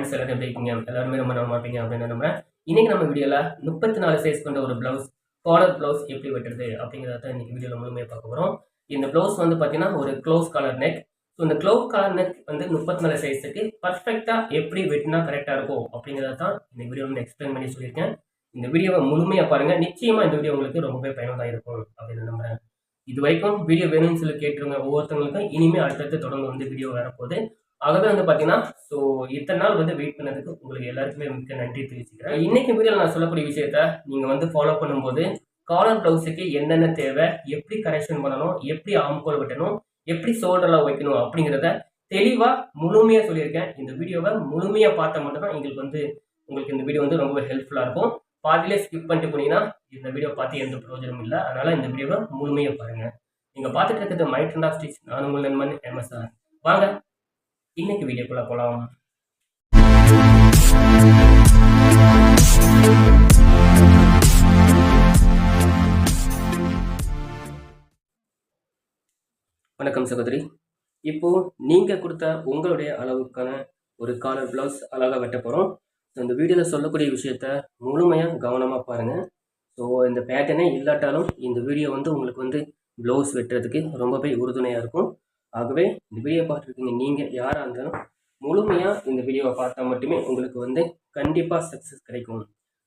Friends எல்லாரும் எப்படி இருக்கீங்க? எல்லாருமே ரொம்ப நல்லா இருப்பீங்க அப்படின்னு நம்புறேன். இன்னைக்கு நம்ம வீடியோல 34 சைஸ் கொண்ட ஒரு பிளவுஸ், காலர் பிளவுஸ் எப்படி வெட்டுறது அப்படிங்கிறத தான் இன்னைக்கு வீடியோல முழுமையா பார்க்க போறோம். இந்த பிளவுஸ் வந்து பார்த்தீங்கன்னா ஒரு க்ளோஸ் காலர் நெக். ஸோ இந்த க்ளோஸ் காலர் நெக் வந்து 34 சைஸுக்கு பர்ஃபெக்டா எப்படி வெட்டினா கரெக்டா இருக்கும் அப்படிங்கிறத தான் இந்த வீடியோவில் எக்ஸ்பிளைன் பண்ணி சொல்லியிருக்கேன். இந்த வீடியோவை முழுமையா பாருங்க. நிச்சயமா இந்த வீடியோ உங்களுக்கு ரொம்பவே பயனுள்ளதா இருக்கும் அப்படின்னு நம்புறேன். இது வரைக்கும் வீடியோ வேணும்னு சொல்லி கேட்டுருங்க ஒவ்வொருத்தவங்களுக்கும். இனிமே அடுத்தடுத்து தொடர்ந்து வந்து வீடியோ வரப்போகுது. ஆகவே வந்து பார்த்தீங்கன்னா, ஸோ இத்தனை நாள் வந்து வெயிட் பண்ணதுக்கு உங்களுக்கு எல்லாருக்குமே மிக்க நன்றி தெரிவிச்சுக்கிறேன். இன்னைக்கு வீடியோவில் நான் சொல்லக்கூடிய விஷயத்த நீங்கள் வந்து ஃபாலோ பண்ணும்போது, காலர் பிளவுஸுக்கு என்னென்ன தேவை, எப்படி கரெக்ஷன் பண்ணணும், எப்படி ஆம்கோல் வெட்டணும், எப்படி ஷோல்டர்லாம் வைக்கணும் அப்படிங்கிறத தெளிவாக முழுமையாக சொல்லியிருக்கேன். இந்த வீடியோவை முழுமையாக பார்த்தா மட்டும்தான் உங்களுக்கு இந்த வீடியோ வந்து ரொம்பவே ஹெல்ப்ஃபுல்லாக இருக்கும். பாதியிலே ஸ்கிப் பண்ணிட்டு போனீங்கன்னா இந்த வீடியோ பார்த்து எந்த பிரயோஜனமும் இல்லை. அதனால இந்த வீடியோவை முழுமையாக பாருங்க. நீங்கள் பார்த்துட்டு இருக்கிறது மை ட்ரெண்ட் ஆஃப் ஸ்டிச். நான் உங்கள் நண்பன் MSR. வாங்க இன்னைக்கு வீடியோக்குள்ள போலாம். வணக்கம் சகோதரி. இப்போ நீங்க கொடுத்த உங்களுடைய அளவுக்கான ஒரு காலர் பிளவுஸ் அழகா வெட்ட போறோம். இந்த வீடியோல சொல்லக்கூடிய விஷயத்த முழுமையா கவனமா பாருங்க. ஸோ இந்த பேட்டர்னே இல்லாட்டாலும் இந்த வீடியோ வந்து உங்களுக்கு வந்து பிளவுஸ் வெட்டுறதுக்கு ரொம்பவே உறுதுணையா இருக்கும். ஆகவே இந்த வீடியோ பார்த்துருக்கீங்க நீங்கள் யாராக இருந்தாலும் முழுமையாக இந்த வீடியோவை பார்த்தா மட்டுமே உங்களுக்கு வந்து கண்டிப்பாக சக்ஸஸ் கிடைக்கும்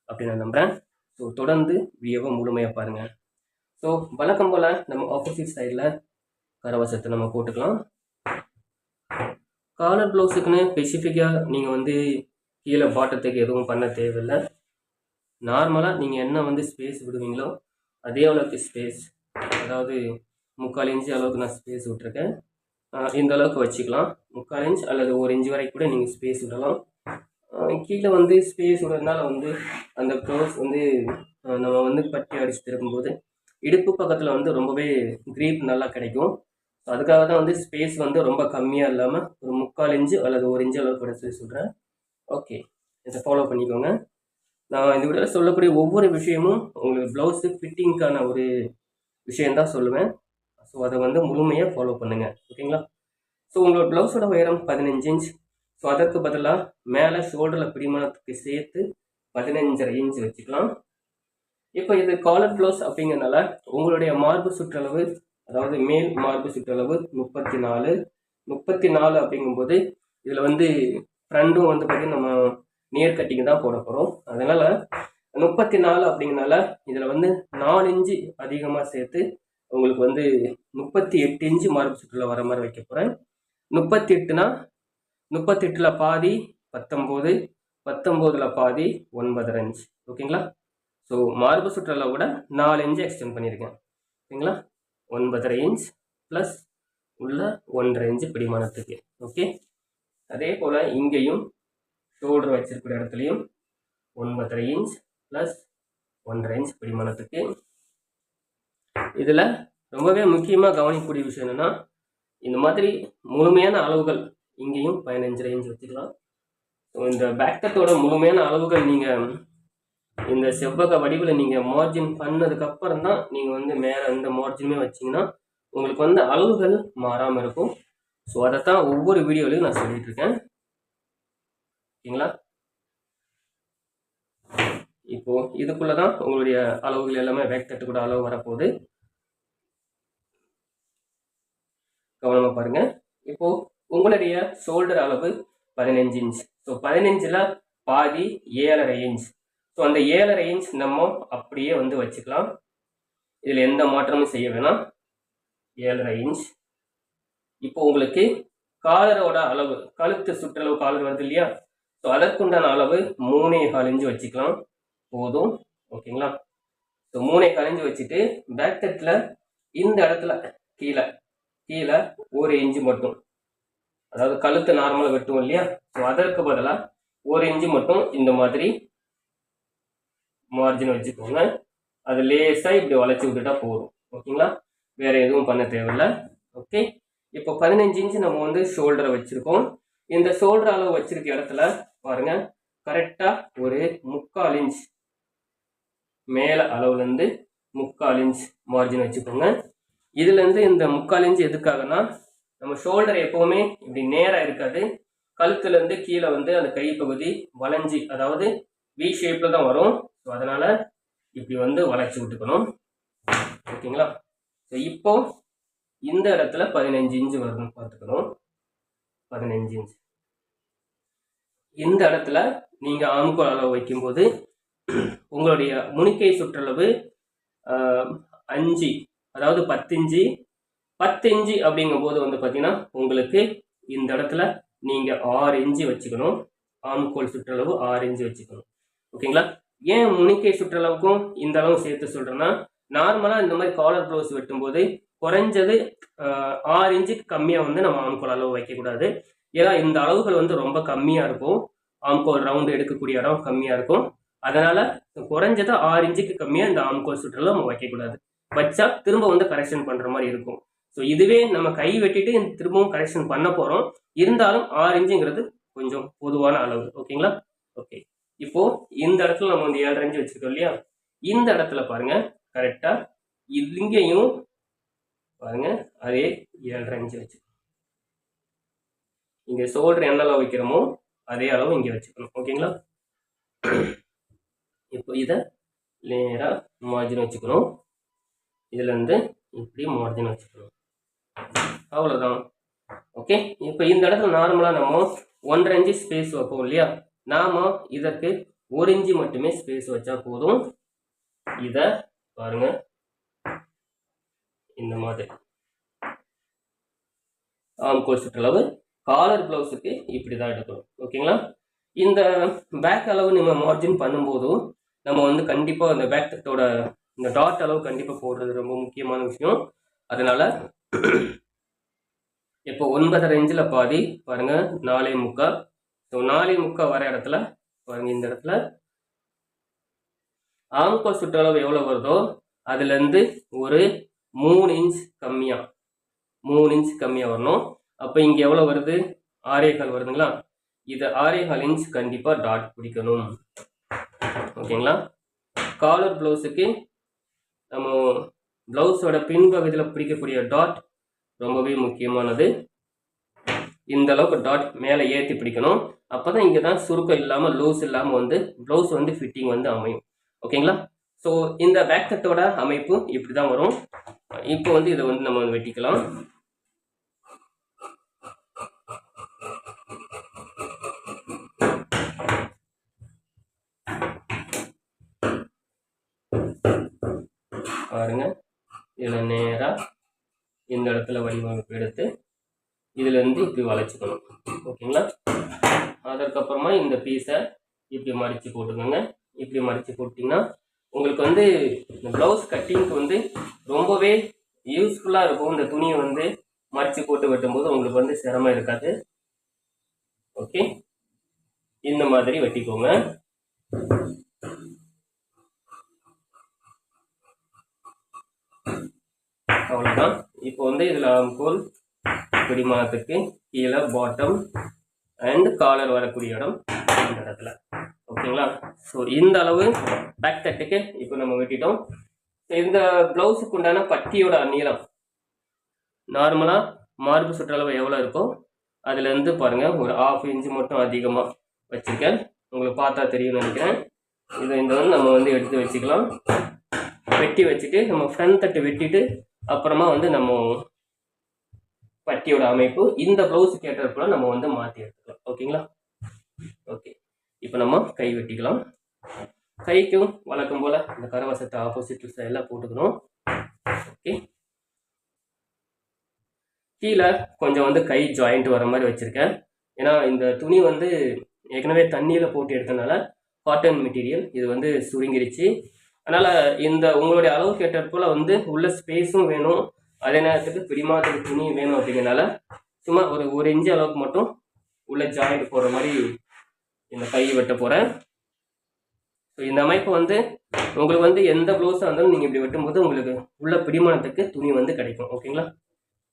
அப்படின்னு நான் நம்புகிறேன். ஸோ தொடர்ந்து வீடியோவை முழுமையாக பாருங்கள். ஸோ வழக்கம் போல் நம்ம ஆப்போசிட் சைடில் கரவசத்தை நம்ம போட்டுக்கலாம். காலர் ப்ளவுஸுக்குன்னு ஸ்பெசிஃபிக்காக நீங்கள் வந்து கீழே பாட்டத்துக்கு எதுவும் பண்ண தேவையில்லை. நார்மலாக நீங்கள் என்ன வந்து ஸ்பேஸ் விடுவீங்களோ அதே அளவுக்கு ஸ்பேஸ், அதாவது 3/4 இன்ச்சு அளவுக்கு நான் ஸ்பேஸ் விட்டுருக்கேன். இந்த அளவுக்கு வச்சுக்கலாம். 3/4 இன்ச் அல்லது 1 இன்ச் வரைக்கும் கூட நீங்கள் ஸ்பேஸ் விடலாம். கீழே வந்து ஸ்பேஸ் விடுறதுனால வந்து அந்த ப்ளவுஸ் வந்து நம்ம வந்து பட்டி அடிச்சு திருக்கும்போது இடுப்பு பக்கத்தில் வந்து ரொம்பவே க்ரீப் நல்லா கிடைக்கும். அதுக்காக தான் வந்து ஸ்பேஸ் வந்து ரொம்ப கம்மியாக இல்லாமல் ஒரு 3/4 இன்ச்சு அல்லது 1 இன்ச்சு அளவுக்கு கூட சொல்லி சொல்கிறேன். ஓகே, இதை ஃபாலோ பண்ணிக்கோங்க. நான் இந்த விட சொல்லக்கூடிய ஒவ்வொரு விஷயமும் உங்களுக்கு ப்ளவுஸு ஃபிட்டிங்க்கான ஒரு விஷயந்தான் சொல்லுவேன். ஸோ அதை வந்து முழுமையாக ஃபாலோ பண்ணுங்கள், ஓகேங்களா? ஸோ உங்களோட ப்ளவுஸோட உயரம் 15 இன்ச். ஸோ அதற்கு பதிலாக மேலே ஷோல்டரில் பிடிமானத்துக்கு சேர்த்து 15.5 இன்ச் வச்சுக்கலாம். இப்போ இது காலர் ப்ளவுஸ் அப்படிங்கிறதுனால உங்களுடைய மார்பு சுற்றளவு, அதாவது மேல் மார்பு சுற்றளவு 34 அப்படிங்கும்போது இதில் வந்து ஃப்ரண்ட்டும் வந்து பார்த்திங்கன்னா நம்ம நியர் கட்டிங் தான் போட போகிறோம். அதனால் 34 அப்படிங்கிறனால இதில் வந்து 4 இன்ச்சு அதிகமாக சேர்த்து உங்களுக்கு வந்து 38 இன்ச்சு மார்பு சுற்றுலா வர மாதிரி வைக்க போகிறேன். 38னா 38ல் பாதி 19, 19ல் பாதி 9.5 இன்ச், ஓகேங்களா? ஸோ மார்பு சுற்றுலா கூட 4 இன்ச்சு எக்ஸ்டெண்ட் பண்ணியிருக்கேன், ஓகேங்களா? 9.5 இன்ச் ப்ளஸ் உள்ள 1.5 இன்ச்சு பிடிமானத்துக்கு, ஓகே? அதே போல் இங்கேயும் ஷோல்டர் வச்சிருக்கிற இடத்துலையும் 9.5 இன்ச் ப்ளஸ் 1.5 இன்ச் பிடிமானத்துக்கு. இதில் ரொம்பவே முக்கியமாக கவனிக்கக்கூடிய விஷயம் என்னென்னா, இந்த மாதிரி முழுமையான அளவுகள் இங்கேயும் 15.5 இன்ச் வச்சுக்கலாம். ஸோ இந்த பேக்கத்தோட முழுமையான அளவுகள் நீங்கள் இந்த செவ்வக வடிவில் நீங்கள் மார்ஜின் பண்ணதுக்கப்புறம் தான் நீங்கள் வந்து மேலே இந்த மார்ஜினுமே வச்சிங்கன்னா உங்களுக்கு வந்து அளவுகள் மாறாமல் இருக்கும். ஸோ அதைத்தான் ஒவ்வொரு வீடியோலையும் நான் சொல்லிட்டு இருக்கேன், ஓகேங்களா? இப்போது இதுக்குள்ளே தான் உங்களுடைய அளவுகள் எல்லாமே பேக் கூட அளவு வரப்போகுது. கவனமாக பாருங்க. இப்போ உங்களுடைய ஷோல்டர் அளவு 15 இன்ச். ஸோ 15ல் பாதி 7.5 இன்ச். ஸோ அந்த 7.5 இன்ச் நம்ம அப்படியே வந்து வச்சுக்கலாம். இதில் எந்த மாற்றமும் செய்ய வேணாம். 7.5 இன்ச். இப்போ உங்களுக்கு காலரோட அளவு, கழுத்து சுற்றளவு காலர் வருது இல்லையா? ஸோ அதற்குண்டான அளவு 3.25 இன்ச் வச்சுக்கலாம், போதும், ஓகேங்களா? ஸோ 3.25 இன்ச் வச்சுட்டு பேக் தட்டில் இந்த இடத்துல கீழே 1 இன்ச்சு மட்டும், அதாவது கழுத்து நார்மலாக வெட்டுவோம் இல்லையா? ஸோ அதற்கு பதிலாக 1 இன்ச்சு மட்டும் இந்த மாதிரி மார்ஜின் வச்சுக்கோங்க. அது லேசாக இப்படி வளைச்சி விட்டுட்டா போதும், ஓகேங்களா? வேற எதுவும் பண்ண தேவையில்லை, ஓகே? இப்போ 15 இன்ச்சு நம்ம வந்து ஷோல்டரை வச்சிருக்கோம். இந்த ஷோல்டர் அளவு வச்சிருக்க இடத்துல பாருங்க, கரெக்டாக ஒரு 3/4 இன்ச் மேலே அளவுலேருந்து 3/4 இன்ச் மார்ஜின் வச்சுக்கோங்க. இதுலேருந்து இந்த 3/4 இன்ச் எதுக்காகனா, நம்ம ஷோல்டர் எப்போவுமே இப்படி நேராக இருக்காது, கழுத்துல இருந்து கீழே வந்து அந்த கை பகுதி வளைஞ்சி, அதாவது வி ஷேப்ல தான் வரும். ஸோ அதனால இப்படி வந்து வளைச்சி விட்டுக்கணும். ஓகேங்களா? ஸோ இப்போ இந்த இடத்துல 15 இன்ச்சு வரும்னு பார்த்துக்கணும். 15 இன்ச். இந்த இடத்துல நீங்க ஆம்கோல் அளவு வைக்கும்போது உங்களுடைய முனிக்கை சுற்றளவு 5, அதாவது 10 இன்ச்சு. 10 இன்ச்சு அப்படிங்கும் போது வந்து பார்த்தீங்கன்னா உங்களுக்கு இந்த இடத்துல நீங்க 6 இன்ச்சு வச்சுக்கணும். ஆம்கோல் சுற்றளவு 6 இன்ச்சு வச்சுக்கணும். ஓகேங்களா? ஏன் முனிக்கை சுற்றளவுக்கும் இந்த அளவு சேர்த்து சொல்றேன்னா, நார்மலா இந்த மாதிரி காலர் ப்ளவுஸ் வெட்டும்போது குறைஞ்சது 6 இன்ச்சுக்கு கம்மியா வந்து நம்ம ஆம்கோல் அளவு வைக்கக்கூடாது. ஏன்னா இந்த அளவுகள் வந்து ரொம்ப கம்மியா இருக்கும். ஆம்கோல் ரவுண்டு எடுக்கக்கூடிய இடம் கம்மியா இருக்கும். அதனால குறைஞ்சது 6 இன்ச்சுக்கு கம்மியா இந்த ஆம்கோல் சுற்றளவு நம்ம வைக்கக்கூடாது. வச்சா திரும்ப வந்து கரெக்ஷன் பண்ற மாதிரி இருக்கும். ஸோ இதுவே நம்ம கை வெட்டிட்டு திரும்பவும் கரெக்ஷன் பண்ண போறோம். இருந்தாலும் 6 இன்ச்சுங்கிறது கொஞ்சம் பொதுவான அளவு. ஓகேங்களா? ஓகே. இப்போ இந்த இடத்துல நம்ம வந்து 7.5 இன்ச்சு வச்சிருக்கோம் இல்லையா? இந்த இடத்துல பாருங்க, கரெக்டா இங்கேயும் பாருங்க அதே 7.5 இன்ச்சு வச்சு, இங்க ஷோல்டர் என்ன அளவு வைக்கிறோமோ அதே அளவு இங்க வச்சுக்கணும். ஓகேங்களா? இப்போ இதை நேரா மார்ஜின் வச்சுக்கணும். இதுல இருந்து இப்படி மார்ஜின் வச்சுக்கணும். அவ்வளவுதான். ஓகே. இப்போ இந்த இடத்துல நார்மலா நம்ம 1.5 இன்ச்சு ஸ்பேஸ் வைப்போம் இல்லையா? நாம இதற்கு 1 இன்ச்சு மட்டுமே ஸ்பேஸ் வச்சா போதும். இத பாருங்க, இந்த மாதிரி ஆம்கோல் சுற்றளவு காலர் பிளவுஸுக்கு இப்படிதான் எடுக்கணும். ஓகேங்களா? இந்த பேக் அளவு நம்ம மார்ஜின் பண்ணும்போது நம்ம வந்து கண்டிப்பா அந்த பேக் தட்டோட இந்த டாட் அளவு கண்டிப்பா போடுறது ரொம்ப முக்கியமான விஷயம். அதனால இப்போ 9.5 இன்ச்சில் பாதி பாருங்க 4.75. ஸோ 4.75 வர இடத்துல பாருங்க, இந்த இடத்துல ஆம்கோல் சுற்றளவு எவ்வளவு வருதோ அதுல இருந்து ஒரு 3 இன்ச் கம்மியா, 3 இன்ச் கம்மியா வரணும். அப்ப இங்க எவ்வளவு வருது? 6.25 வருதுங்களா? இது 6.25 இன்ச் கண்டிப்பா டாட் பிடிக்கணும். ஓகேங்களா? காலர் பிளவுஸுக்கு நம்ம பிளவுஸோட பின்பகுதியில் பிடிக்கக்கூடிய டாட் ரொம்பவே முக்கியமானது. இந்த அளவுக்கு டாட் மேலே ஏற்றி பிடிக்கணும். அப்பதான் இங்கே தான் சுருக்கம் இல்லாமல் லூஸ் இல்லாமல் வந்து பிளவுஸ் வந்து ஃபிட்டிங் வந்து அமையும். ஓகேங்களா? ஸோ இந்த பேக் கட்டோட அமைப்பு இப்படி தான் வரும். இப்போ வந்து இதை வந்து நம்ம வெட்டிக்கலாம். பாருங்க, இதில் நேராக இந்த இடத்துல வடிவமைப்பு எடுத்து இதுல இருந்து இப்படி வளைச்சுக்கணும். ஓகேங்களா? அதற்கப்புறமா இந்த பீஸை இப்படி மடிச்சு போட்டுக்கோங்க. இப்படி மடிச்சு போட்டிங்கன்னா உங்களுக்கு வந்து இந்த ப்ளவுஸ் கட்டிங்க்கு வந்து ரொம்பவே யூஸ்ஃபுல்லாக இருக்கும். இந்த துணியை வந்து மடிச்சு போட்டு வெட்டும்போது உங்களுக்கு வந்து சிரமம் இருக்காது. ஓகே, இந்த மாதிரி வெட்டிக்கோங்க. அவ்வளோதான். இப்போ வந்து இதில் ஆம்கோல் பிடிமானத்துக்கு கீழே பாட்டம் அண்ட் காலர் வரக்கூடிய இடம் இந்த இடத்துல. ஓகேங்களா? ஸோ இந்த அளவு பேக் தட்டுக்கு இப்போ நம்ம வெட்டிட்டோம். இந்த பிளவுஸுக்கு உண்டான பட்டியோட நீளம் நார்மலாக மார்பு சுற்றளவு எவ்வளோ இருக்கோ அதுலேருந்து பாருங்கள் ஒரு 1/2 இன்ச்சு மட்டும் அதிகமாக வச்சுருக்கேன். உங்களுக்கு பார்த்தா தெரியும்னு நினைக்கிறேன். இதை இந்த வந்து நம்ம வந்து எடுத்து வச்சுக்கலாம். வெட்டி வச்சுட்டு நம்ம ஃப்ரண்ட் தட்டு வெட்டிட்டு அப்புறமா வந்து நம்ம பட்டியோட அமைப்பு இந்த பிளவுஸுக்கு ஏற்றப்போல நம்ம வந்து மாற்றி எடுத்துக்கலாம். ஓகேங்களா? ஓகே, இப்போ நம்ம கை வெட்டிக்கலாம். கைக்கும் வழக்கம் போல் இந்த கரவசத்தை ஆப்போசிட் சைடில் போட்டுக்கணும். ஓகே, கீழே கொஞ்சம் வந்து கை ஜாயிண்ட் வர மாதிரி வச்சுருக்கேன். ஏன்னா இந்த துணி வந்து ஏற்கனவே தண்ணியில் போட்டு எடுத்தனால காட்டன் மெட்டீரியல் இது வந்து சுருங்கிருச்சு. அதனால் இந்த உங்களுடைய அளவுக்கு ஏற்றப்போல் வந்து உள்ள ஸ்பேஸும் வேணும், அதே நேரத்துக்கு பிடிமாத்துக்கு துணி வேணும். அப்படிங்கிறனால சும்மா ஒரு 1 இன்ச்சு அளவுக்கு மட்டும் உள்ள ஜாயிண்ட் போடுற மாதிரி இந்த கை வெட்ட போகிறேன். ஸோ இந்த அமைப்பு வந்து உங்களுக்கு வந்து எந்த ப்ளவுஸாக இருந்தாலும் நீங்கள் இப்படி வெட்டும்போது உங்களுக்கு உள்ள பிடிமானத்துக்கு துணி வந்து கிடைக்கும். ஓகேங்களா?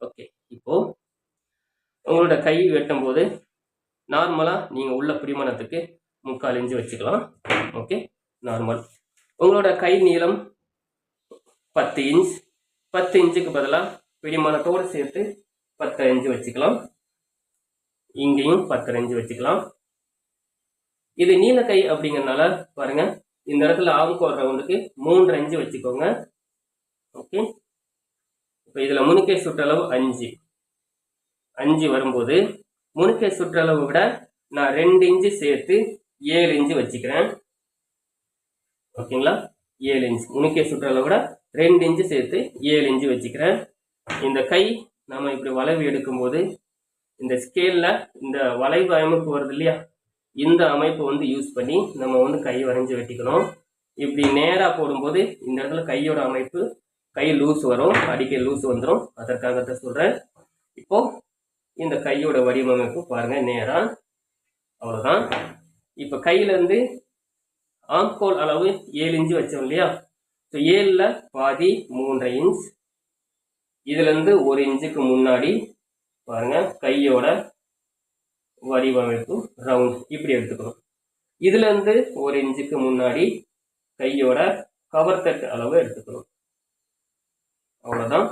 ஓகே, இப்போது உங்களோட கை வெட்டும் போது நார்மலாக நீங்கள் உள்ள பிடிமானத்துக்கு 3/4 இன்ச்சு வச்சுக்கலாம். Okay, normal. உங்களோட கை நீளம் 10 இன்ச். 10 இன்ச்சுக்கு பதிலாக பிடிமானத்தோடு சேர்த்து 10 இன்ச்சு வச்சுக்கலாம். இங்கேயும் 10 இன்ச் வச்சுக்கலாம். இது நீல கை அப்படிங்கறதுனால பாருங்க, இந்த இடத்துல ஆம்கோல் ரவுண்டுக்கு 3 இன்ச் வச்சுக்கோங்க. ஓகே, இப்போ இதுல முனிக்கை சுற்றளவு 5 வரும்போது முனிக்கை சுற்றளவு விட நான் 2 இன்ச்சு சேர்த்து 7 இன்ச்சு வச்சுக்கிறேன். ஓகேங்களா, 7 இன்ச் முனிக்கை சுற்றளவு விட 2 இன்ச்சு சேர்த்து 7 இன்ச்சு வச்சுக்கிறேன். இந்த கை நம்ம இப்படி வளைவு எடுக்கும்போது இந்த ஸ்கேல்ல இந்த வளைவு அமைப்பு வருது இல்லையா, இந்த அமைப்பு வந்து யூஸ் பண்ணி நம்ம வந்து கை வரைஞ்சி வெட்டிக்கணும். இப்படி நேராக போடும்போது இந்த இடத்துல கையோட அமைப்பு, கை லூஸ் வரும், அடிக்க லூஸ் வந்துடும். அதற்காகத்தான் சொல்கிறேன். இப்போ இந்த கையோட வடிவமைப்பு பாருங்க, நேரா அவ்வளோதான். இப்போ கையிலேருந்து ஆம்கோல் அளவு 7 இன்ச்சு வச்சோம் இல்லையா, ஸோ 7ல் பாதி 3 இன்ச், இதுலேருந்து 1 இன்ச்சுக்கு முன்னாடி பாருங்க கையோட வடிவமைப்பு ரவுண்ட் இப்படி எடுத்துக்கணும். இதுலேருந்து 1 இன்ச்சுக்கு முன்னாடி கையோட கவர் தட்டு அளவு எடுத்துக்கணும். அவ்வளோதான்.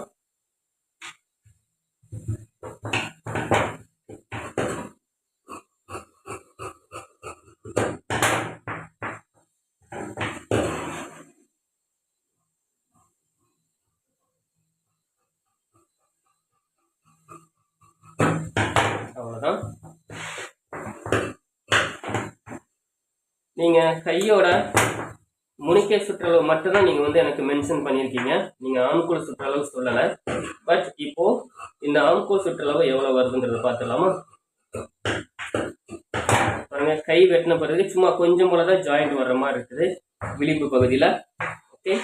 அவ்வளோதான். நீங்கள் கையோட முனிக்கை சுற்றளவு மட்டும்தான் நீங்கள் வந்து எனக்கு மென்ஷன் பண்ணியிருக்கீங்க, நீங்கள் ஆம்கோல் சுற்றளவு சொல்லலை. பட் இப்போ இந்த ஆம்கோல் சுற்றளவு எவ்வளோ வருதுங்கிறத பார்த்துடலாமா? பாருங்க, கை வெட்டின பிறகு சும்மா கொஞ்சம் போல தான் ஜாயிண்ட் வர்ற மாதிரி இருக்குது விளிம்பு பகுதியில். ஓகே,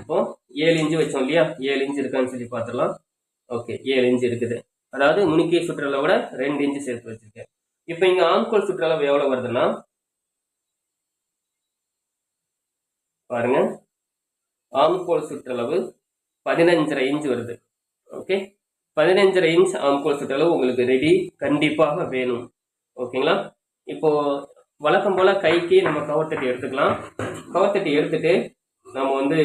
இப்போ 7 இன்ச்சு வச்சோம் இல்லையா, 7 இன்ச்சு இருக்கான்னு சொல்லி பார்த்துடலாம். ஓகே, 7 இன்ச்சு இருக்குது. அதாவது முனிக்கை சுற்றளவோட 2 இன்ச்சு சேர்த்து வச்சிருக்கேன். இப்போ இங்கே ஆம்கோல் சுற்றளவு எவ்வளோ வருதுன்னா பாருங்க, ஆம்கோல் சுற்றளவு 15.5 இன்ச் வருது. ஓகே, 15.5 இன்ச் ஆம்கோல் சுற்றளவு உங்களுக்கு ரெடி கண்டிப்பாக வேணும். ஓகேங்களா, இப்போ வழக்கம் போல கைக்கு நம்ம கவர் தட்டி எடுத்துக்கலாம். கவர் தட்டி எடுத்துட்டு நம்ம வந்து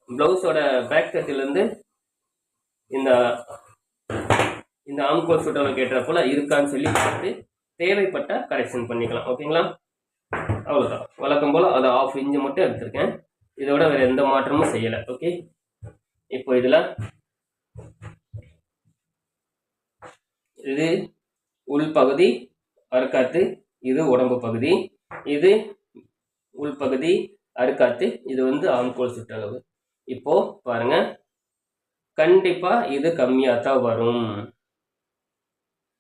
பிளவுஸோட பேக் தட்டிலேருந்து இந்த ஆம்கோல் சுற்றளவு கேட்ட போல இருக்கான்னு சொல்லி பார்த்து தேவைப்பட்ட கரெக்ஷன் பண்ணிக்கலாம். ஓகேங்களா, அவ்வளோதான். வழக்கம் போல் அதை 1/2 இன்ச்சு மட்டும் எடுத்திருக்கேன், இதோட வேறு எந்த மாற்றமும் செய்யலை. ஓகே, இப்போ இதில் இது உள்பகுதி அறுக்காத்து, இது உடம்பு பகுதி, இது உள்பகுதி அறுக்காத்து, இது வந்து ஆம்கோல் சுற்றளவு. இப்போ பாருங்க, கண்டிப்பாக இது கம்மியாக தான் வரும்.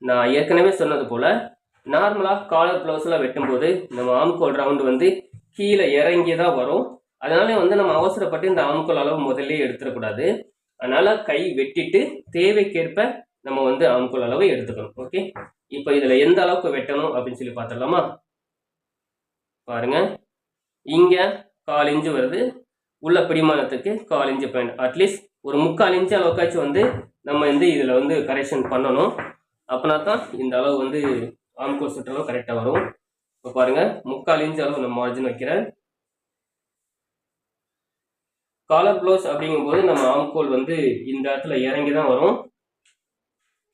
நான் ஏற்கனவே சொன்னது போல் நார்மலாக காலர் ப்ளவுஸில் வெட்டும்போது நம்ம ஆம்கோல் ரவுண்டு வந்து கீழே இறங்கி தான் வரும். அதனால வந்து நம்ம அவசரப்பட்டு இந்த ஆம்கோல் அளவு முதல்ல எடுத்துடக்கூடாது. அதனால் கை வெட்டிட்டு தேவைக்கேற்ப நம்ம வந்து ஆம்கோல் அளவு எடுத்துக்கணும். ஓகே, இப்போ இதில் எந்த அளவுக்கு வெட்டணும் அப்படின்னு சொல்லி பார்த்துடலாமா? பாருங்க, இங்கே 1/4 இன்ச்சு வருது, உள்ள பிடிமானத்துக்கு 1/4 இன்ச்சு பாயிண்ட், அட்லீஸ்ட் ஒரு 3/4 இன்ச்சு அளவுக்காச்சும் வந்து நம்ம வந்து இதில் வந்து கரெக்ஷன் பண்ணணும். அப்படின்னா தான் இந்த அளவு வந்து ஆம்கோல் சுற்றளவு கரெக்டாக வரும். இப்போ பாருங்க, 3/4 இன்ச்சு அளவு நம்ம மார்ஜின் வைக்கிறேன். காலர் ப்ளவுஸ் அப்படிங்கும்போது நம்ம ஆம்கோல் வந்து இந்த இடத்துல இறங்கி தான் வரும்,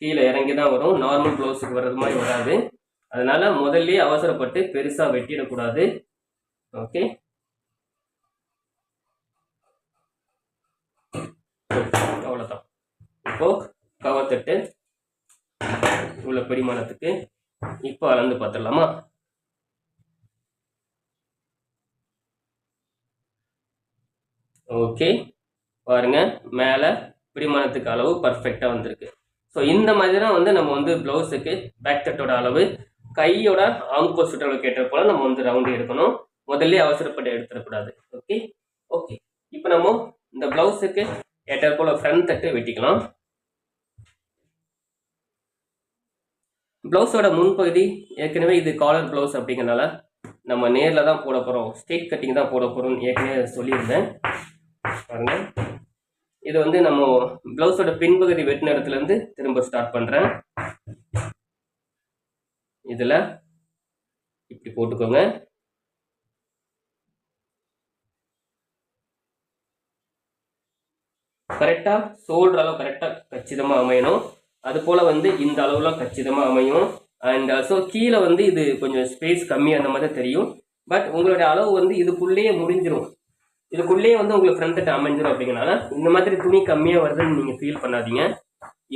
கீழே இறங்கி தான் வரும். நார்மல் ப்ளவுஸுக்கு வர்றது மாதிரி வராது. அதனால முதல்ல அவசரப்பட்டு பெருசாக வெட்டிடக்கூடாது. ஓகே, அவ்வளோதான். இப்போ கவர் தட்டு உள்ள பரிமாணத்துக்கு இப்போ அளந்து பார்த்துடலாமா? ஓகே, பாருங்க, மேலே பிடிமானத்துக்கு அளவு பர்ஃபெக்டாக வந்திருக்கு. ஸோ இந்த மாதிரி தான் வந்து நம்ம வந்து ப்ளவுஸுக்கு பேக் தட்டோட அளவு கையோட ஆம்கோல் சுற்றளவு கேட்ட போல நம்ம வந்து ரவுண்டு எடுக்கணும். முதல்ல அவசரப்பட்டு எடுத்துடக்கூடாது. ஓகே ஓகே, இப்போ நம்ம இந்த ப்ளவுஸுக்கு ஏற்ற போல ஃப்ரண்ட் தட்டு வெட்டிக்கலாம். ப்ளவுஸோட முன்பகுதி ஏற்கனவே இது காலர் ப்ளவுஸ் அப்படிங்கிறனால நம்ம நேரில் தான் போட போகிறோம், ஸ்ட்ரெயிட் கட்டிங் தான் போட போகிறோம்னு ஏற்கனவே சொல்லியிருந்தேன். பாருங்க, இது வந்து நம்ம ப்ளவுஸோட பின்பகுதி வெட்டின இடத்துலேருந்து திரும்ப ஸ்டார்ட் பண்ணுறேன். இதில் இப்படி போட்டுக்கோங்க. கரெக்டாக ஷோல்டர் அளவு கரெக்டாக கச்சிதமாக அமையணும். அது போல் வந்து இந்த அளவுலாம் கச்சிதமாக அமையும். அண்ட் ஸோ கீழே வந்து இது கொஞ்சம் ஸ்பேஸ் கம்மி அந்த மாதிரி தெரியும். பட் உங்களுடைய அளவு வந்து இதுக்குள்ளேயே முடிஞ்சிடும். இதுக்குள்ளேயே வந்து உங்களுக்கு ஃப்ரண்ட் கட் அமைஞ்சிடும். அப்படிங்கிறனால இந்த மாதிரி துணி கம்மியாக வருதுன்னு நீங்கள் ஃபீல் பண்ணாதீங்க.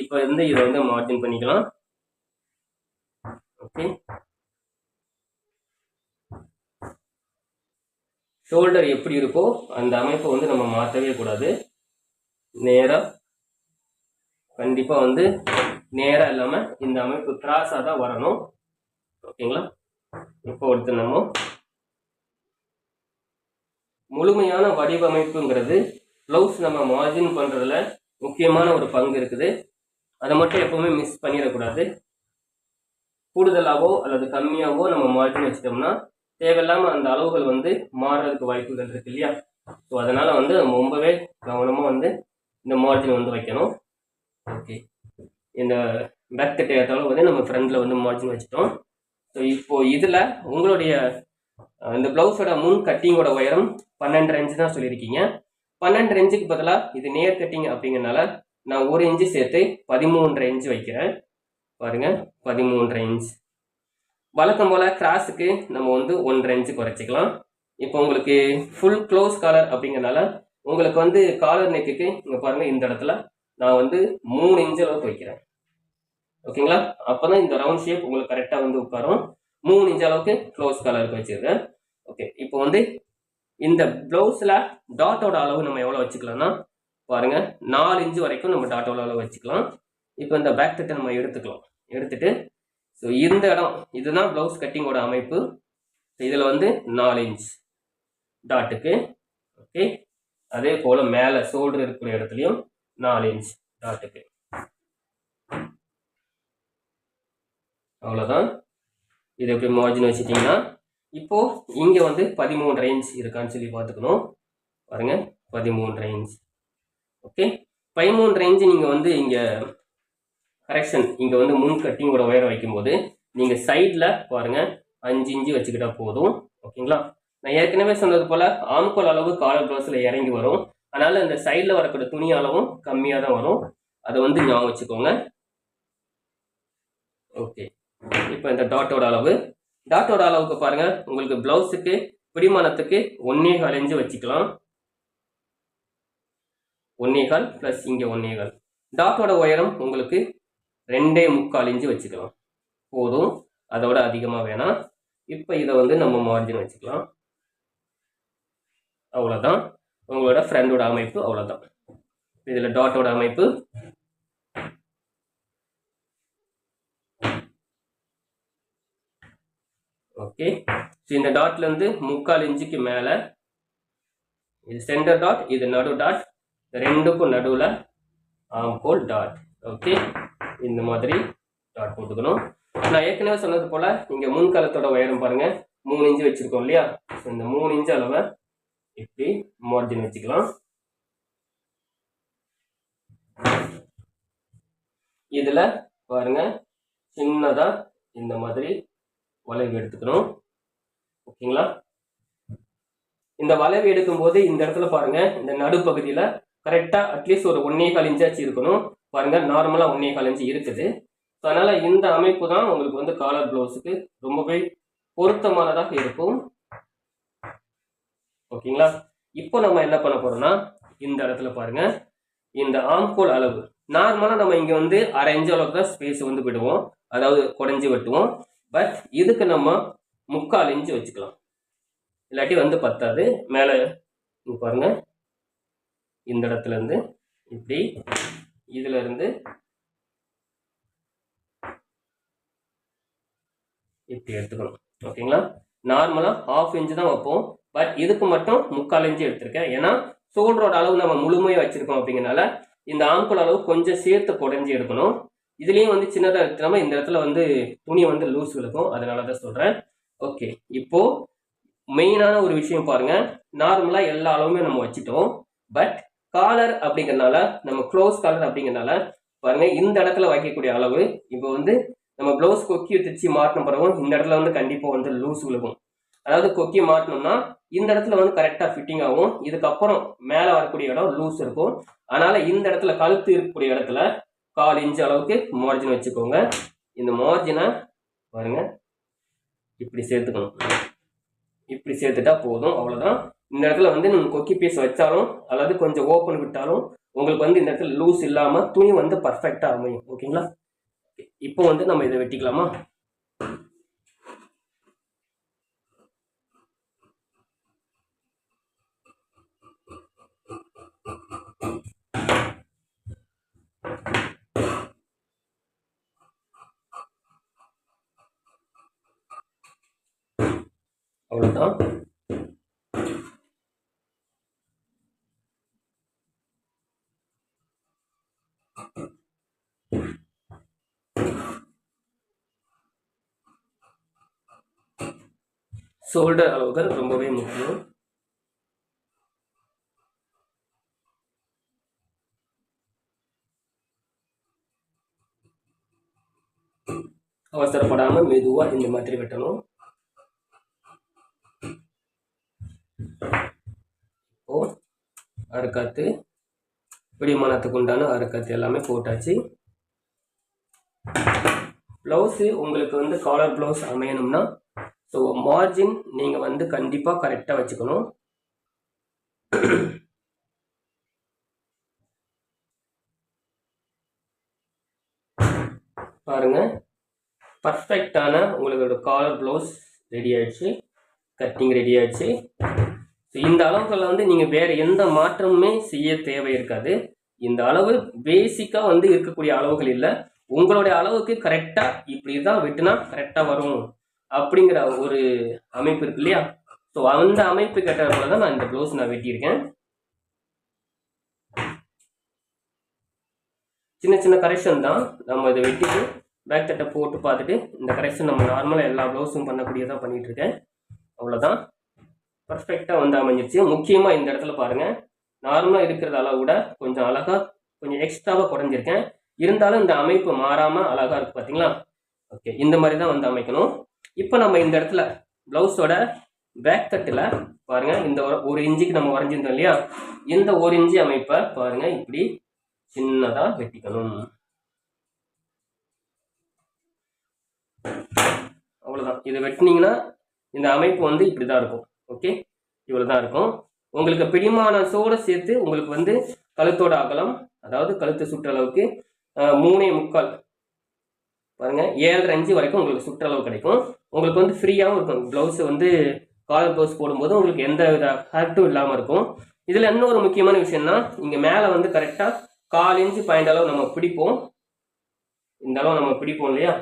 இப்போ வந்து இதை வந்து மார்ஜின் பண்ணிக்கலாம். ஓகே, ஷோல்டர் எப்படி இருக்கோ அந்த அமைப்பை வந்து நம்ம மாற்றவே கூடாது. நேராக கண்டிப்பாக வந்து நேராக இல்லாமல் இந்த அமைப்பு கிராஸாக தான் வரணும். ஓகேங்களா? இப்போ அடுத்து நம்ம முழுமையான வடிவமைப்புங்கிறது ப்ளவுஸ் நம்ம மார்ஜின் பண்ணுறதுல முக்கியமான ஒரு பங்கு இருக்குது. அதை மட்டும் எப்பவுமே மிஸ் பண்ணிடக்கூடாது. கூடுதலாகவோ அல்லது கம்மியாகவோ நம்ம மார்ஜின் வச்சிட்டோம்னா தேவையில்லாமல் அந்த அளவுகள் வந்து மாறுறதுக்கு வாய்ப்புகள் இருக்கு இல்லையா? ஸோ அதனால் வந்து நம்ம ரொம்பவே கவனமாக வந்து இந்த மார்ஜின் வந்து வைக்கணும். ஓகே, இந்த பேக் தட்டை ஏற்றாலும் வந்து நம்ம ஃப்ரண்டில் வந்து மார்ஜின் வச்சுட்டோம். ஸோ இப்போது இதில் உங்களுடைய இந்த ப்ளவுஸோட முன் கட்டிங்கோட உயரம் 12 இன்ச்சு தான் சொல்லியிருக்கீங்க. 12 இன்ச்சுக்கு பதிலாக இது நேர் கட்டிங் அப்படிங்கிறனால நான் 1 இன்ச்சு சேர்த்து 13.5 இன்ச்சு வைக்கிறேன். பாருங்கள், 13.5 இன்ச். வழக்கம் போல் கிராஸுக்கு நம்ம வந்து 1.5 இன்ச்சு குறைச்சிக்கலாம். இப்போ உங்களுக்கு ஃபுல் க்ளோஸ் காலர் அப்படிங்கிறனால உங்களுக்கு வந்து காலர் நெக்குக்கு இங்கே பாருங்கள், இந்த இடத்துல நான் வந்து 3 இன்ச்சு அளவுக்கு வைக்கிறேன். ஓகேங்களா? அப்போ தான் இந்த ரவுண்ட் ஷேப் உங்களுக்கு கரெக்டாக வந்து உட்காரும். 3 இன்ச் அளவுக்கு க்ளோஸ் காலருக்கு வச்சுருக்கேன். ஓகே, இப்போ வந்து இந்த ப்ளவுஸில் டாட்டோட அளவு நம்ம எவ்வளோ வச்சுக்கலாம்னா பாருங்கள், 4 இன்ச்சு வரைக்கும் நம்ம டாட்டோட அளவு வச்சுக்கலாம். இப்போ இந்த பேக் தட்டை நம்ம எடுத்துட்டு ஸோ இந்த இடம் இதுதான் ப்ளவுஸ் கட்டிங்கோட அமைப்பு. இதில் வந்து 4 இன்ச் டாட்டுக்கு. ஓகே, அதே போல் மேலே ஷோல்டர் இருக்கிற இடத்துலையும் 4 இன்ச் டாட்டுக்கு. அவ்வளோதான். இதை எப்படி மார்ஜின் வச்சுட்டிங்கன்னா இப்போது இங்கே வந்து 13.5 இன்ச் இருக்கான்னு சொல்லி பார்த்துக்கணும். பாருங்கள், 13.5 இன்ச். ஓகே, 13.5 இன்ச்சு நீங்கள் வந்து இங்கே கரெக்ஷன் இங்கே வந்து முன் கட்டிங்கோட உயரம் வைக்கும்போது நீங்கள் சைடில் பாருங்கள் 5 இன்ச்சு வச்சுக்கிட்டா போதும். ஓகேங்களா? நான் ஏற்கனவே சொன்னது போல் ஆம்கோல் அளவு காலர் ப்ளவுஸில் இறங்கி வரும். அதனால் இந்த சைடில் வரக்கூடிய துணி அளவும் கம்மியாக தான் வரும். அதை வந்து ஞாபகம் வச்சுக்கோங்க. ஓகே, இப்போ இந்த டாட்டோட அளவுக்கு பாருங்க, உங்களுக்கு பிளவுஸுக்கு பிடிமானத்துக்கு 1.25 இன்ச்சு வச்சுக்கலாம். 1.25 பிளஸ் இங்கே 1.25. டாட்டோட உயரம் உங்களுக்கு 2.25 இன்ச்சு வச்சுக்கலாம் போதும், அதோட அதிகமாக வேணாம். இப்போ இதை வந்து நம்ம மார்ஜின் வச்சுக்கலாம். அவ்வளோதான் உங்களோட ஃப்ரண்டோட அமைப்பு. அவ்வளோதான். இதில் டாட்டோட அமைப்பு. ஓகே, இந்த டாட்ல இருந்து 3/4 இன்ச்சுக்கு மேலே இது சென்டர் டாட், இது நடு டாட், ரெண்டுக்கும் நடுவில் ஆம்கோல் டாட். ஓகே, இந்த மாதிரி டாட் போட்டுக்கணும். நான் ஏற்கனவே சொன்னது போல் இங்கே முன்காலத்தோட உயரம் பாருங்கள் 3 இன்ச்சு வச்சுருக்கோம் இல்லையா? ஸோ இந்த 3 இன்ச்சு அளவை இப்படி மார்ஜின் வச்சுக்கலாம். இதில் பாருங்கள் சின்னதாக இந்த மாதிரி வளைவு எடுத்துக்கணும். ஓகேங்களா? இந்த வளைவு எடுக்கும்போது இந்த இடத்துல பாருங்க, இந்த நடுப்பகுதியில் கரெக்டாக அட்லீஸ்ட் ஒரு 1.25 இன்ச்சாச்சு இருக்கணும். பாருங்க, நார்மலாக 1.25 இன்ச்சு இருக்குது. ஸோ அதனால் இந்த அமைப்பு தான் உங்களுக்கு வந்து காலர் ப்ளவுஸுக்கு ரொம்பவே பொருத்தமானதாக இருக்கும். ஓகேங்களா? இப்போ நம்ம என்ன பண்ண போறோம்னா இந்த இடத்துல பாருங்க, இந்த ஆம்கோல் அளவு நார்மலாக நம்ம இங்கே வந்து 1/2 இன்ச்சு அளவுக்கு தான் ஸ்பேஸ் வந்து விடுவோம், அதாவது குறைஞ்சி வெட்டுவோம். பட் இதுக்கு நம்ம 3/4 இன்ச்சு வச்சுக்கலாம், இல்லாட்டி வந்து பத்தாது. மேலே பாருங்க, இந்த இடத்துல இருந்து இப்படி இதுல இருந்து இப்படி எடுத்துக்கணும். ஓகேங்களா? நார்மலா 1/2 இன்ச்சு தான் வைப்போம், பட் இதுக்கு மட்டும் 3/4 இன்ச்சு எடுத்திருக்கேன். ஏன்னா ஷோல்டரோட அளவு நம்ம முழுமையாக வச்சிருக்கோம். அப்படிங்கிறனால இந்த ஆம்கோல் அளவு கொஞ்சம் சேர்த்து குறைஞ்சி எடுக்கணும். இதுலேயும் வந்து சின்னதாக எடுத்துக்காம இந்த இடத்துல வந்து துணி வந்து லூஸ் விழுக்கும், அதனால தான் சொல்கிறேன். ஓகே, இப்போ மெயினான ஒரு விஷயம் பாருங்க, நார்மலாக எல்லா அளவுமே நம்ம வச்சுட்டோம். பட் காலர் அப்படிங்கிறனால, நம்ம க்ளோஸ் காலர் அப்படிங்கிறனால பாருங்க, இந்த இடத்துல வைக்கக்கூடிய அளவு இப்போ வந்து நம்ம ப்ளவுஸ் கொக்கி தைச்சி மாட்டின பிறகு இந்த இடத்துல வந்து கண்டிப்பாக வந்து லூஸ் விழுகும். அதாவது கொக்கி மாட்டினோம்னா இந்த இடத்துல வந்து கரெக்டாக ஃபிட்டிங் ஆகும். இதுக்கப்புறம் மேலே வரக்கூடிய இடம் லூஸ் இருக்கும். அதனால இந்த இடத்துல கழுத்து இருக்கக்கூடிய இடத்துல 1/4 இன்ச் அளவுக்கு மார்ஜின் வச்சுக்கோங்க. இந்த மார்ஜினை பாருங்க இப்படி சேர்த்துக்கணும். இப்படி சேர்த்துட்டா போதும், அவ்வளோதான். இந்த இடத்துல வந்து நம்ம கொக்கி பீஸ் வச்சாலும் அல்லது கொஞ்சம் ஓப்பன் விட்டாலும் உங்களுக்கு வந்து இந்த இடத்துல லூஸ் இல்லாமல் துணி வந்து பர்ஃபெக்டாக அமையும். ஓகேங்களா? இப்போ வந்து நம்ம இதை வெட்டிக்கலாமா? அவ்வளோதான். ஷோல்டர் அளவுகள் ரொம்பவே முக்கியம். அவசரப்படாமல் மெதுவாக இந்த மாதிரி வெட்டணும். இப்போ அரைக்காத்து பிடிமானத்துக்கு உண்டான அரைக்காத்து எல்லாமே போட்டாச்சு. ப்ளவுஸு உங்களுக்கு வந்து காலர் ப்ளவுஸ் அமையணும்னா ஸோ மார்ஜின் நீங்கள் வந்து கண்டிப்பாக கரெக்டாக வச்சுக்கணும். பாருங்க பர்ஃபெக்டான உங்களோட காலர் ப்ளவுஸ் ரெடி ஆயிடுச்சு, கட்டிங் ரெடி ஆயிடுச்சு. ஸோ இந்த அளவுகளில் வந்து நீங்கள் வேறு எந்த மாற்றமுமே செய்ய தேவை இருக்காது. இந்த அளவு பேசிக்காக வந்து இருக்கக்கூடிய அளவுகள் இல்லை. உங்களுடைய அளவுக்கு கரெக்டாக இப்படி தான் வெட்டினா கரெக்டாக வரும் அப்படிங்கிற ஒரு அமைப்பு இருக்கு இல்லையா? ஸோ அந்த அமைப்பு கேட்டதுனால தான் நான் இந்த ப்ளவுஸ் நான் வெட்டியிருக்கேன். சின்ன சின்ன கரெக்ஷன் தான். நம்ம இதை வெட்டிட்டு பேக் தட்டை போட்டு பார்த்துட்டு இந்த கரெக்ஷன் நம்ம நார்மலாக எல்லா ப்ளவுஸும் பண்ணக்கூடியதாக பண்ணிகிட்டு இருக்கேன். அவ்வளோதான், பர்ஃபெக்டாக வந்து அமைஞ்சிருச்சு. முக்கியமாக இந்த இடத்துல பாருங்கள், நார்மலாக இருக்கிறத அளவு விட கொஞ்சம் அழகாக கொஞ்சம் எக்ஸ்ட்ராவாக குறைஞ்சிருக்கேன். இருந்தாலும் இந்த அமைப்பு மாறாமல் அழகாக இருக்குது பார்த்தீங்களா? ஓகே, இந்த மாதிரி தான் வந்து அமைக்கணும். இப்போ நம்ம இந்த இடத்துல ப்ளவுஸோட பேக் தட்டில் பாருங்கள், இந்த 1 இன்ச்சுக்கு நம்ம வரைஞ்சிருந்தோம் இல்லையா? இந்த 1 இன்ச்சு அமைப்பை பாருங்கள் இப்படி சின்னதாக வெட்டிக்கணும். அவ்வளோதான். இதை வெட்டினீங்கன்னா இந்த அமைப்பு வந்து இப்படி தான் இருக்கும். ஓகே, இவ்வளோ தான் இருக்கும். உங்களுக்கு பிடிமானத்தோடு சேர்த்து உங்களுக்கு வந்து கழுத்தோட அகலம், அதாவது கழுத்து சுற்றளவுக்கு 3.25 பாருங்கள் 7.5 இன்ச்சு வரைக்கும் உங்களுக்கு சுற்றளவு கிடைக்கும். உங்களுக்கு வந்து ஃப்ரீயாகவும் இருக்கும். ப்ளவுஸு வந்து காலர் ப்ளவுஸ் போடும்போது உங்களுக்கு எந்த வித ஹேர்ட்டும் இல்லாமல் இருக்கும். இதில் இன்னொரு முக்கியமான விஷயம்னா, இங்கே மேலே வந்து கரெக்டாக 1/4 இன்ச்சு பாயிண்ட் அளவு நம்ம பிடிப்போம். இந்த அளவு நம்ம பிடிப்போம் இல்லையா?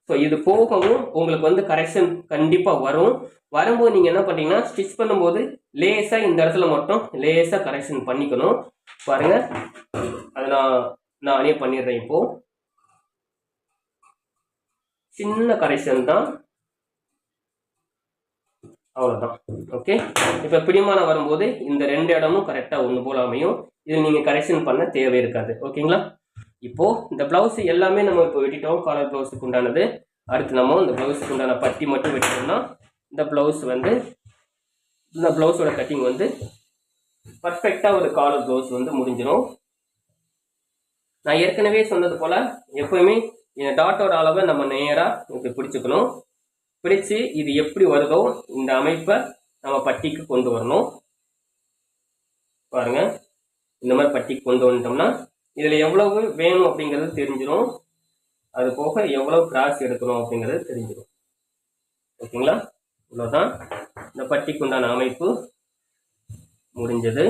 ஸோ இது போகவும் உங்களுக்கு வந்து கரெக்ஷன் கண்டிப்பாக வரும். வரும்போது நீங்கள் என்ன பண்ணுறீங்கன்னா, ஸ்டிச் பண்ணும்போது லேசாக இந்த இடத்துல மட்டும் லேசாக கரெக்ஷன் பண்ணிக்கணும். பாருங்கள், அதை நானே பண்ணிடுறேன். இப்போது சின்ன கரெக்ஷன் தான், அவ்வளோதான். ஓகே, இப்போ பிடிமானம் வரும்போது இந்த 2 இடமும் கரெக்டாக ஒன்று போல் அமையும். இதில் நீங்கள் கரெக்ஷன் பண்ண தேவை இருக்காது. ஓகேங்களா? இப்போது இந்த ப்ளவுஸ் எல்லாமே நம்ம இப்போ வெட்டிட்டோம், காலர் ப்ளவுஸுக்கு உண்டானது. அடுத்து நம்ம இந்த ப்ளவுஸுக்கு உண்டான பட்டி மட்டும் வெட்டிட்டோம்னா இந்த ப்ளவுஸ் வந்து இந்த ப்ளவுஸோட கட்டிங் வந்து பர்ஃபெக்டாக ஒரு காலர் ப்ளவுஸ் வந்து முடிஞ்சிடும். நான் ஏற்கனவே சொன்னது போல் எப்போயுமே இந்த டாட்டோட அளவை நம்ம நேராக இப்படி பிடிச்சிக்கணும். பிடிச்சு இது எப்படி வருதோ இந்த அமைப்பை நம்ம பட்டிக்கு கொண்டு வரணும். பாருங்க, இந்த மாதிரி பட்டிக்கு கொண்டு வந்துட்டோம்னா இதில் எவ்வளவு வேணும் அப்படிங்கிறது தெரிஞ்சிடும். அது போக எவ்வளவு கிராஸ் எடுக்கணும் அப்படிங்கிறது தெரிஞ்சிடும். ஓகேங்களா? இவ்வளோதான், இந்த பட்டிக்கு உண்டான அமைப்பு முடிஞ்சது.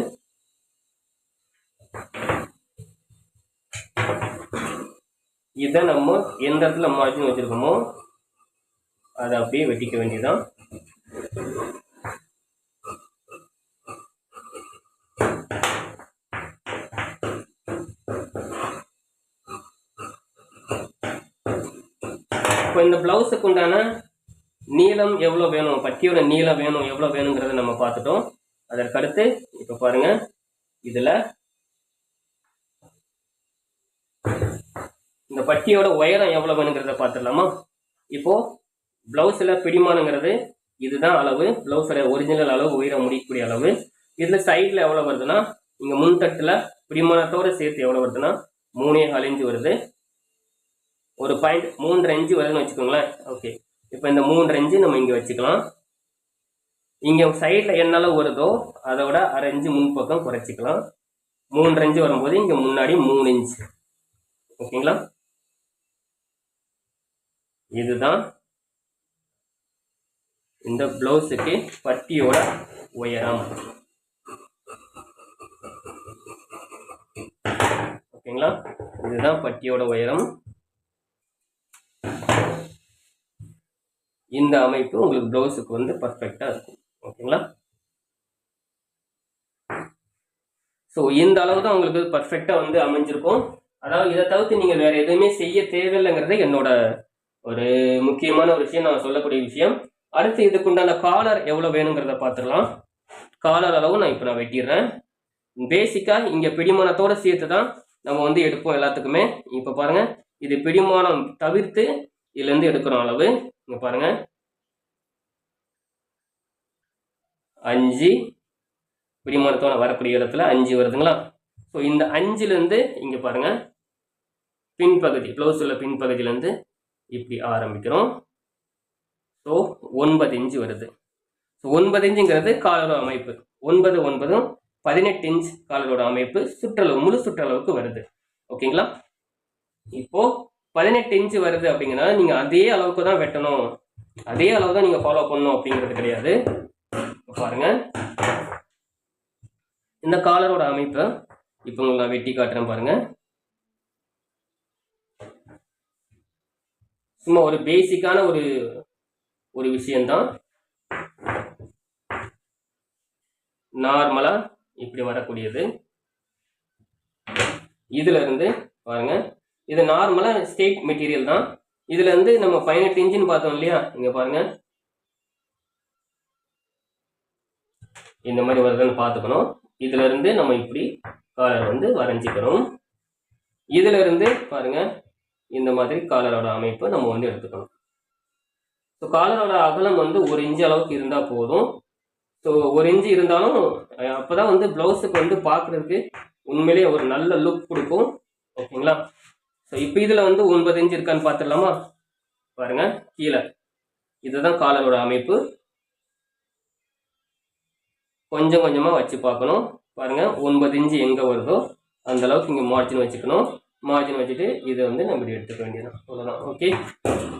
இதை நம்ம எந்த இடத்துல மார்ஜின் வச்சிருக்கோமோ அதை அப்படியே வெட்டிக்க வேண்டியதான். இப்போ இந்த பிளவுஸுக்கு உண்டான நீளம் எவ்வளோ வேணும், பட்டியோட நீளம் வேணும் எவ்வளோ வேணுங்கிறத நம்ம பார்த்துட்டோம். அதற்கடுத்து இப்போ பாருங்க, இதில் இந்த பட்டியோட உயரம் எவ்வளோ வேணுங்கிறத பார்த்துடலாமா? இப்போ பிளவுஸில் பிடிமானங்கிறது இதுதான் அளவு, பிளவுஸோட ஒரிஜினல் அளவு, உயரம் முடிக்கக்கூடிய அளவு. இதில் சைடில் எவ்வளோ வருதுன்னா, இங்கே முன்தட்டில் பிடிமானத்தோடு சேர்த்து எவ்வளோ வருதுன்னா 3.25 இன்ச் வருது. ஒரு பாயிண்ட் 3.5 இன்ச் வருதுன்னு வச்சுக்கோங்களேன். ஓகே, இப்போ இந்த 3.5 இன்ச் நம்ம இங்கே வச்சுக்கலாம். இங்கே சைடில் என்ன அளவு வருதோ அதோட 1/2 இன்ச் முன்பக்கம் குறைச்சிக்கலாம். 3.5 இன்ச் வரும்போது இங்கே முன்னாடி 3 இன்ச். ஓகேங்களா? இதுதான் இந்த பிளவுஸுக்கு பட்டியோட உயரம். ஓகேங்களா? இதுதான் பட்டியோட உயரம். இந்த அமைப்பு உங்களுக்கு பிளவுஸுக்கு வந்து பர்ஃபெக்டா இருக்கும். ஓகேங்களா? ஸோ இந்த அளவு தான் உங்களுக்கு பர்ஃபெக்டா வந்து அமைஞ்சிருக்கும். அதாவது இதை தவிர்த்து நீங்க வேற எதுவுமே செய்ய தேவையில்லைங்கிறது என்னோட ஒரு முக்கியமான ஒரு விஷயம், நான் சொல்லக்கூடிய விஷயம். அடுத்து இதுக்குண்டான காலர் எவ்வளவு வேணுங்கிறத பார்த்துடலாம். காலர் அளவு நான் இப்போ வெட்டிடுறேன். பேசிக்கா இங்க பிடிமானத்தோட சேர்த்து தான் நம்ம வந்து எடுப்போம் எல்லாத்துக்குமே. இப்போ பாருங்க, இது பிடிமானம் தவிர்த்து இதுல இருந்து எடுக்கிற அளவு இங்க பாருங்க, 5 பிடிமானத்தோட வரக்கூடிய இடத்துல 5 வருதுங்களா? ஸோ இந்த 5ல இருந்து இங்க பாருங்க, பின்பகுதி பிளவுஸ்ல பின்பகுதியில இருந்து இப்படி ஆரம்பிக்கிறோம். ஸோ 9 இன்ச் வருது. ஸோ 9 இன்ச்சுங்கிறது காலரோட அமைப்பு. 9 9 18 இன்ச் காலரோட அமைப்பு சுற்றளவு, முழு சுற்றளவுக்கு வருது. ஓகேங்களா? இப்போ 18 இன்ச் வருது அப்படிங்கன்னா நீங்க அதே அளவுக்கு தான் வெட்டணும், அதே அளவு தான் நீங்க ஃபாலோ பண்ணணும் அப்படிங்கிறது கிடையாது. பாருங்க, இந்த காலரோட அமைப்பை இப்போ உங்களுக்கு நான் வெட்டி காட்டுறேன் பாருங்க. சும்மா ஒரு பேசிக்கான ஒரு விஷயம்தான். நார்மலா இப்படி வரக்கூடியது. இதுல இருந்து பாருங்க, இது நார்மலா ஸ்ட்ரெயிட் மெட்டீரியல் தான். இதுல இருந்து நம்ம 18 இன்ச்சுன்னு பார்த்தோம் இல்லையா? இங்க பாருங்க, இந்த மாதிரி வருதுன்னு பார்த்துக்கணும். இதுல இருந்து நம்ம இப்படி காலர் வந்து வரைஞ்சிக்கணும். இதுல இருந்து பாருங்க, இந்த மாதிரி காலரோட அமைப்பு நம்ம வந்து எடுத்துக்கணும். ஸோ காலரோட அகலம் வந்து 1 இன்ச் அளவுக்கு இருந்தா போதும். ஸோ 1 இன்ச் இருந்தாலும் அப்பதான் வந்து பிளவுஸுக்கு வந்து பார்க்கறதுக்கு உண்மையிலேயே ஒரு நல்ல லுக் கொடுக்கும். ஓகேங்களா? ஸோ இப்போ இதுல வந்து 9 இன்ச் இருக்கான்னு பார்த்துடலாமா? பாருங்க, கீழே இதுதான் காலரோட அமைப்பு. கொஞ்சம் கொஞ்சமா வச்சு பார்க்கணும். பாருங்க, 9 இன்ச் எங்க வருதோ அந்த அளவுக்கு இங்க மார்ஜின் வச்சுக்கணும். மார்ஜின் வச்சுட்டு இதை வந்து நம்ம இப்படி எடுத்துக்க வேண்டியதான், அவ்வளோதான். ஓகே,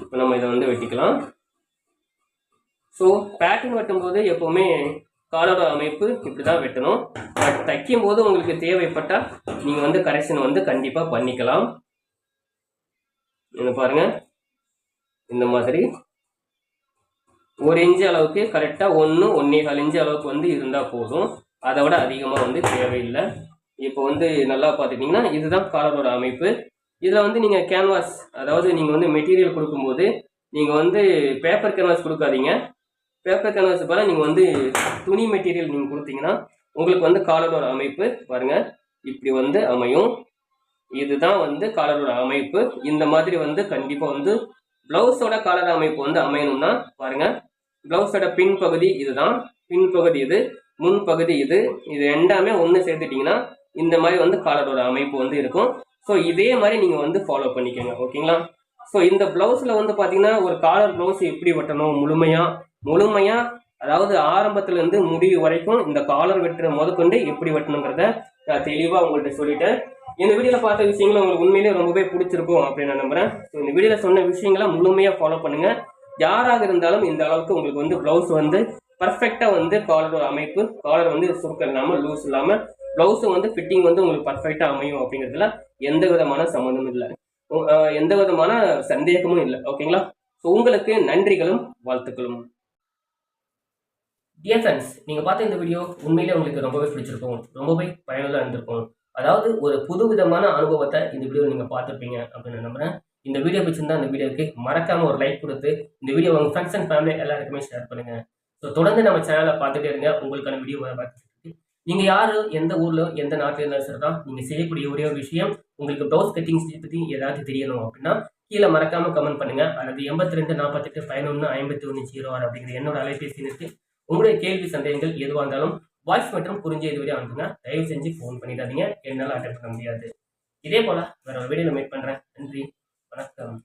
இப்போ நம்ம இதை வந்து வெட்டிக்கலாம். ஸோ பேட்டர்ன் வெட்டும்போது எப்போவுமே காலரோட அமைப்பு இப்படி தான் வெட்டணும். பட் தைக்கும் போது உங்களுக்கு தேவைப்பட்டால் நீங்கள் வந்து கரெக்ஷன் வந்து கண்டிப்பாக பண்ணிக்கலாம். என்ன பாருங்க, இந்த மாதிரி 1 இன்ச் அளவுக்கு கரெக்டாக 1 1.25 இன்ச் அளவுக்கு வந்து இருந்தால் போதும். அதை விட அதிகமாக வந்து தேவையில்லை. இப்போ வந்து நல்லா பார்த்துக்கிட்டிங்கன்னா இதுதான் காலரோட அமைப்பு. இதில் வந்து நீங்கள் கேன்வாஸ், அதாவது நீங்கள் வந்து மெட்டீரியல் கொடுக்கும்போது நீங்கள் வந்து பேப்பர் கேன்வாஸ் கொடுக்காதீங்க. பேப்பர் கேன்வாஸ் போல நீங்கள் வந்து துணி மெட்டீரியல் நீங்கள் கொடுத்தீங்கன்னா உங்களுக்கு வந்து காலரோட அமைப்பு பாருங்க இப்படி வந்து அமையும். இதுதான் வந்து காலரோட அமைப்பு. இந்த மாதிரி வந்து கண்டிப்பாக வந்து பிளவுஸோட காலர் அமைப்பு வந்து அமையணும்னா பாருங்க, பிளவுஸோட பின்பகுதி இதுதான், பின்பகுதி இது, முன்பகுதி இது, இது ரெண்டாமே ஒன்று சேர்த்துட்டீங்கன்னா இந்த மாதிரி வந்து காலரோட அமைப்பு வந்து இருக்கும். ஸோ இதே மாதிரி நீங்கள் வந்து ஃபாலோ பண்ணிக்கோங்க. ஓகேங்களா? ஸோ இந்த பிளவுஸில் வந்து பார்த்தீங்கன்னா ஒரு காலர் பிளவுஸ் எப்படி வெட்டணும் முழுமையாக, அதாவது ஆரம்பத்துலேருந்து முடிவு வரைக்கும் இந்த காலர் வெட்டுற முதற்கொண்டு எப்படி வெட்டணுங்கிறத நான் தெளிவாக உங்கள்கிட்ட சொல்லிட்டேன். இந்த வீடியோவில் பார்த்த விஷயங்களை உங்களுக்கு உண்மையிலேயே ரொம்பவே பிடிச்சிருக்கும் அப்படின்னு நான் நம்புகிறேன். ஸோ இந்த வீடியோவில் சொன்ன விஷயங்களை முழுமையாக ஃபாலோ பண்ணுங்கள். யாராக இருந்தாலும் இந்த அளவுக்கு உங்களுக்கு வந்து ப்ளவுஸ் வந்து பர்ஃபெக்டாக வந்து காலரோட அமைப்பு, காலர் வந்து சுருக்கம் இல்லாமல் லூஸ் இல்லாமல் ப்ளவுஸு வந்து ஃபிட்டிங் வந்து உங்களுக்கு பர்ஃபெக்டாக அமையும் அப்படிங்கிறதுல எந்த விதமான சம்மந்தமும் இல்லை, எந்த விதமான சந்தேகமும் இல்லை. ஓகேங்களா? ஸோ உங்களுக்கு நன்றிகளும் வாழ்த்துக்களும். டியர் ஃப்ரெண்ட்ஸ், நீங்கள் பார்த்த இந்த வீடியோ உண்மையிலே உங்களுக்கு ரொம்பவே பிடிச்சிருக்கும், ரொம்பவே பயனுள்ளதாக இருந்திருக்கும். அதாவது ஒரு புது விதமான அனுபவத்தை இந்த வீடியோ நீங்கள் பார்த்துருப்பீங்க அப்படின்னு நம்புறேன். இந்த வீடியோ பிடிச்சிருந்தா இந்த வீடியோக்கு மறக்காம ஒரு லைக் கொடுத்து இந்த வீடியோ உங்கள் ஃப்ரெண்ட்ஸ் அண்ட் ஃபேமிலி எல்லாருக்குமே ஷேர் பண்ணுங்க. ஸோ தொடர்ந்து நம்ம சேனலை பார்த்துட்டே இருங்க. உங்களுக்கான வீடியோ பார்த்துட்டு நீங்கள் யார், எந்த ஊரில், எந்த நாட்டில் இருந்தாலும் சரி தான், நீங்கள் செய்யக்கூடிய ஒரே ஒரு விஷயம், உங்களுக்கு ப்ளவுஸ் கட்டிங்ஸ் பற்றி ஏதாவது தெரியணும் அப்படின்னா கீழே மறக்காம கமெண்ட் பண்ணுங்க. அல்லது 82 48 11 51 06 அப்படிங்கிற என்னோட அலைபேசி இருக்கு. உங்களுடைய கேள்வி சந்தேகங்கள் எதுவாக இருந்தாலும் வாய்ஸ் மற்றும் குறுஞ்செய்தி வழியாக அனுப்புங்க. தயவு செஞ்சு ஃபோன் பண்ணிடாதீங்க, என்னால் அட்டெண்ட் பண்ண முடியாது. இதே போல வேற ஒரு வீடியோல மீட் பண்றேன். நன்றி, வணக்கம்.